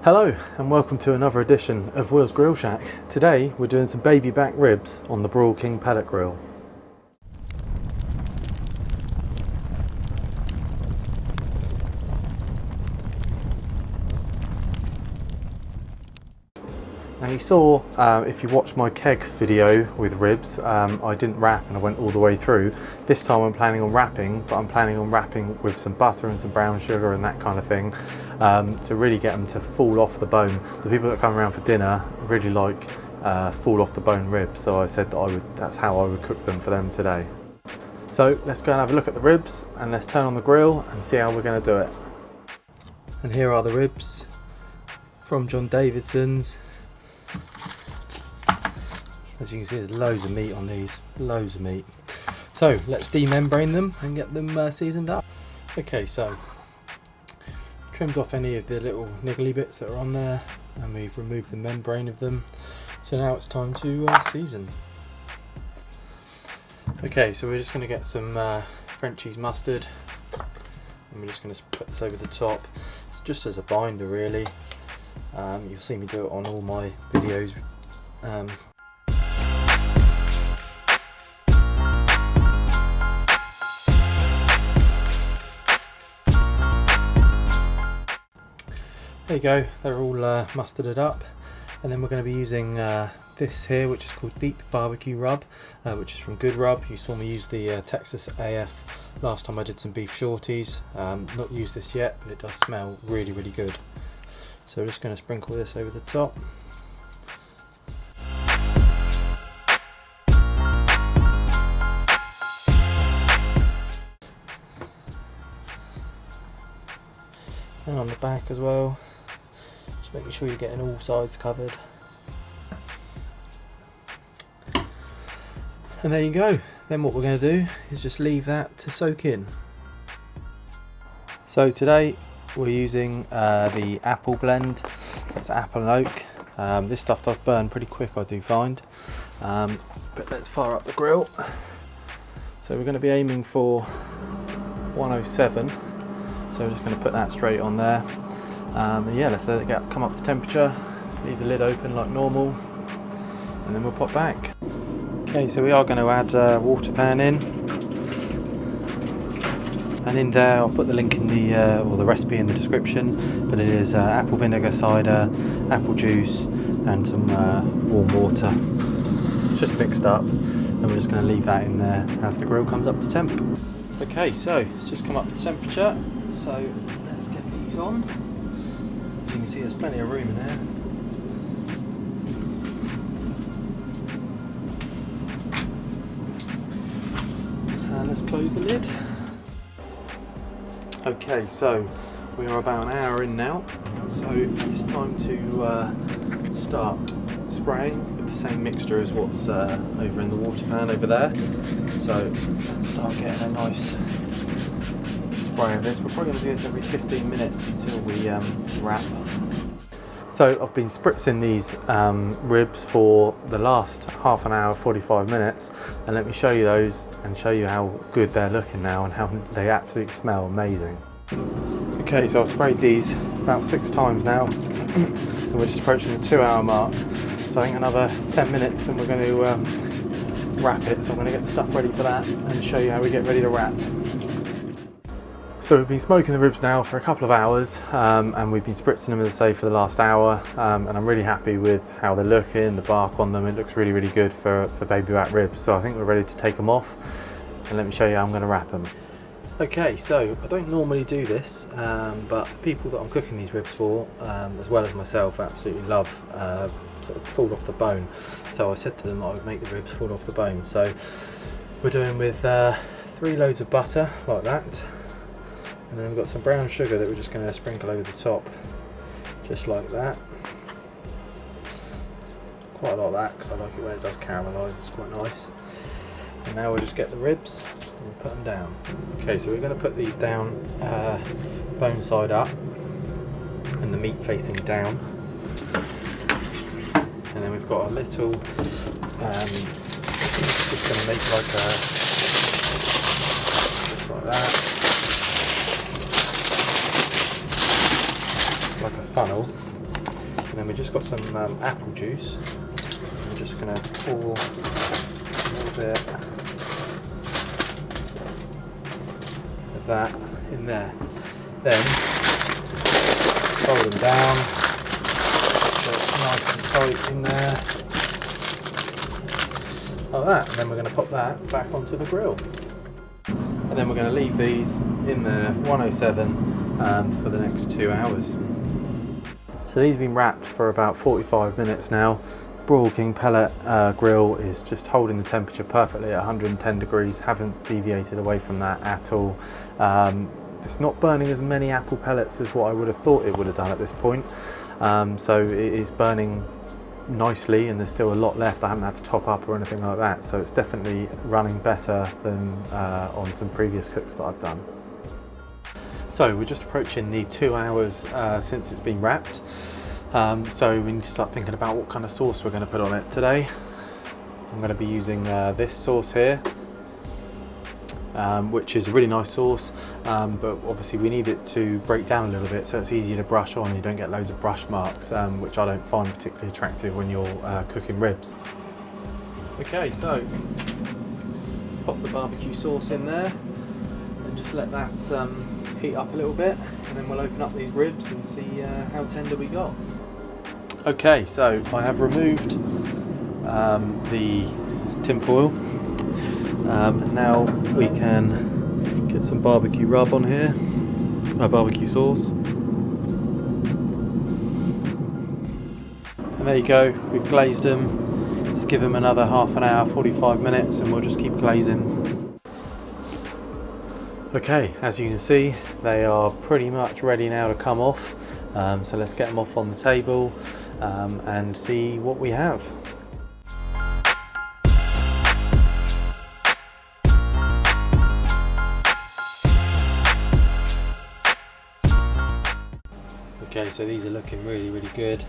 Hello and welcome to another edition of Will's Grill Shack. Today we're doing some baby back ribs on the Broil King pellet grill. Now you saw, if you watched my keg video with ribs, I didn't wrap and I went all the way through. This time I'm planning on wrapping, but I'm planning on wrapping with some butter and some brown sugar and that kind of thing, to really get them to fall off the bone. The people that come around for dinner really like fall off the bone ribs, so I said that that's how I would cook them for them today. So let's go and have a look at the ribs and let's turn on the grill and see how we're going to do it. And here are the ribs from John Davidson's. As you can see, there's loads of meat on these, loads of meat. So let's demembrane them and get them seasoned up. Okay, so trimmed off any of the little niggly bits that are on there and we've removed the membrane of them. So now it's time to season. Okay, so we're just going to get some French cheese mustard and we're just going to put this over the top. It's just as a binder really. You'll see me do it on all my videos. There you go, they're all mustarded up, and then we're going to be using this here, which is called Deep BBQ Rub, which is from Good Rub. You saw me use the Texas AF last time I did some beef shorties. Not used this yet, but it does smell really, really good. So we're just going to sprinkle this over the top. And on the back as well. Just making sure you're getting all sides covered. And there you go. Then what we're going to do is just leave that to soak in. So today we're using the apple blend. That's apple and oak. This stuff does burn pretty quick, I do find. But let's fire up the grill. So we're going to be aiming for 107. So we're just going to put that straight on there. And yeah, let's let it come up to temperature. Leave the lid open like normal, and then we'll pop back. Okay, so we are going to add a water pan in, and in there I'll put the link in the or the recipe in the description. But it is apple vinegar, cider, apple juice, and some warm water. It's just mixed up, and we're just going to leave that in there as the grill comes up to temp. Okay, so it's just come up to temperature. So let's get these on. As you can see, there's plenty of room in there. And let's close the lid. Okay, so we are about an hour in now. So it's time to start spraying with the same mixture as what's over in the water pan over there. So let's start getting a nice spray of this. We're probably going to do this every 15 minutes until we wrap. So I've been spritzing these ribs for the last half an hour, 45 minutes, and let me show you those and show you how good they're looking now and how they absolutely smell amazing. Okay, so I've sprayed these about 6 times now and we're just approaching the 2-hour mark. So I think another 10 minutes and we're going to wrap it. So I'm going to get the stuff ready for that and show you how we get ready to wrap. So we've been smoking the ribs now for a couple of hours, and we've been spritzing them, as I say, for the last hour, and I'm really happy with how they're looking, the bark on them. It looks really, really good for baby back ribs. So I think we're ready to take them off, and let me show you how I'm going to wrap them. Okay, so I don't normally do this, but the people that I'm cooking these ribs for, as well as myself, absolutely love sort of fall off the bone. So I said to them I would make the ribs fall off the bone. So we're doing with 3 loads of butter, like that. And then we've got some brown sugar that we're just going to sprinkle over the top, just like that. Quite a lot of that because I like it when it does caramelise, it's quite nice. And now we'll just get the ribs and we'll put them down. Okay, so we're going to put these down bone side up and the meat facing down. And then we've got a little, just going to make like a, just like that. Like a funnel, And then we just got some apple juice. I'm just going to pour a little bit of that in there. Then fold them down, so it's nice and tight in there, like that. And then we're going to pop that back onto the grill. And then we're going to leave these in there 107 for the next 2 hours. So these have been wrapped for about 45 minutes now. Broil King pellet grill is just holding the temperature perfectly at 110 degrees, haven't deviated away from that at all. It's not burning as many apple pellets as what I would have thought it would have done at this point. So it is burning nicely and there's still a lot left. I haven't had to top up or anything like that. So it's definitely running better than on some previous cooks that I've done. So we're just approaching the 2 hours since it's been wrapped. So we need to start thinking about what kind of sauce we're going to put on it today. I'm going to be using this sauce here, which is a really nice sauce, but obviously we need it to break down a little bit so it's easier to brush on. You don't get loads of brush marks, which I don't find particularly attractive when you're cooking ribs. Okay, so pop the barbecue sauce in there and just let that heat up a little bit, and then we'll open up these ribs and see how tender we got. Okay, so I have removed the tin foil. Now we can get some barbecue rub on here, barbecue sauce. And there you go, we've glazed them. Just give them another half an hour, 45 minutes, and we'll just keep glazing. Okay, as you can see, they are pretty much ready now to come off. So let's get them off on the table and see what we have. Okay, so these are looking really, really good.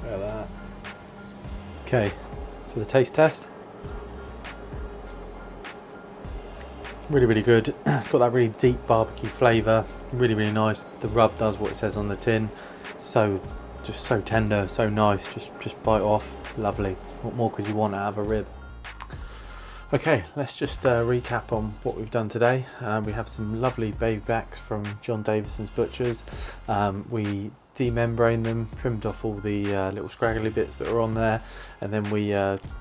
Look at that. Okay, for the taste test. Really, really good. Got that really deep barbecue flavour. Really, really nice. The rub does what it says on the tin. So, just so tender, so nice. Just bite off. Lovely. What more could you want out of a rib? Okay, let's just recap on what we've done today. We have some lovely baby backs from John Davison's Butchers. We demembraned them, trimmed off all the little scraggly bits that are on there, and then we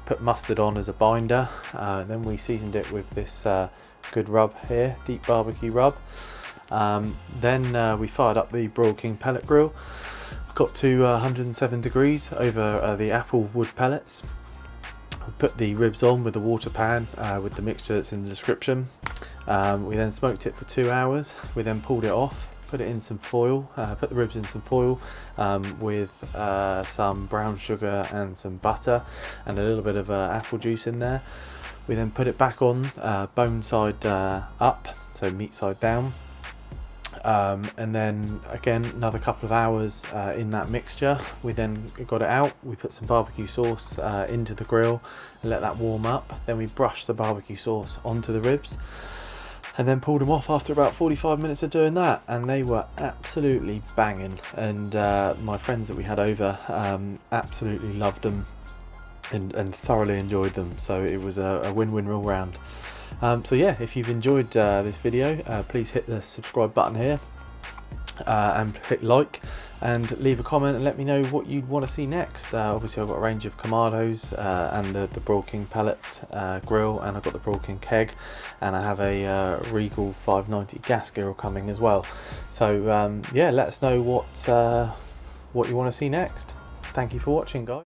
put mustard on as a binder. Then we seasoned it with this good rub here, deep barbecue rub. Then we fired up the Broil King pellet grill, got to 107 degrees over the apple wood pellets. We put the ribs on with the water pan with the mixture that's in the description. We then smoked it for 2 hours. We then pulled it off, put it in some foil, put the ribs in some foil with some brown sugar and some butter and a little bit of apple juice in there. We then put it back on bone side up, so meat side down. And then again another couple of hours in that mixture. We then got it out, we put some barbecue sauce into the grill and let that warm up. Then we brushed the barbecue sauce onto the ribs and then pulled them off after about 45 minutes of doing that, and they were absolutely banging. And my friends that we had over absolutely loved them and thoroughly enjoyed them, so it was a win-win all round. So yeah, if you've enjoyed this video, please hit the subscribe button here and hit like and leave a comment and let me know what you'd want to see next. Obviously I've got a range of Kamados and the Broil King pellet grill, and I've got the Broil King keg, and I have a Regal 590 gas grill coming as well. So yeah, let us know what you want to see next. Thank you for watching, guys.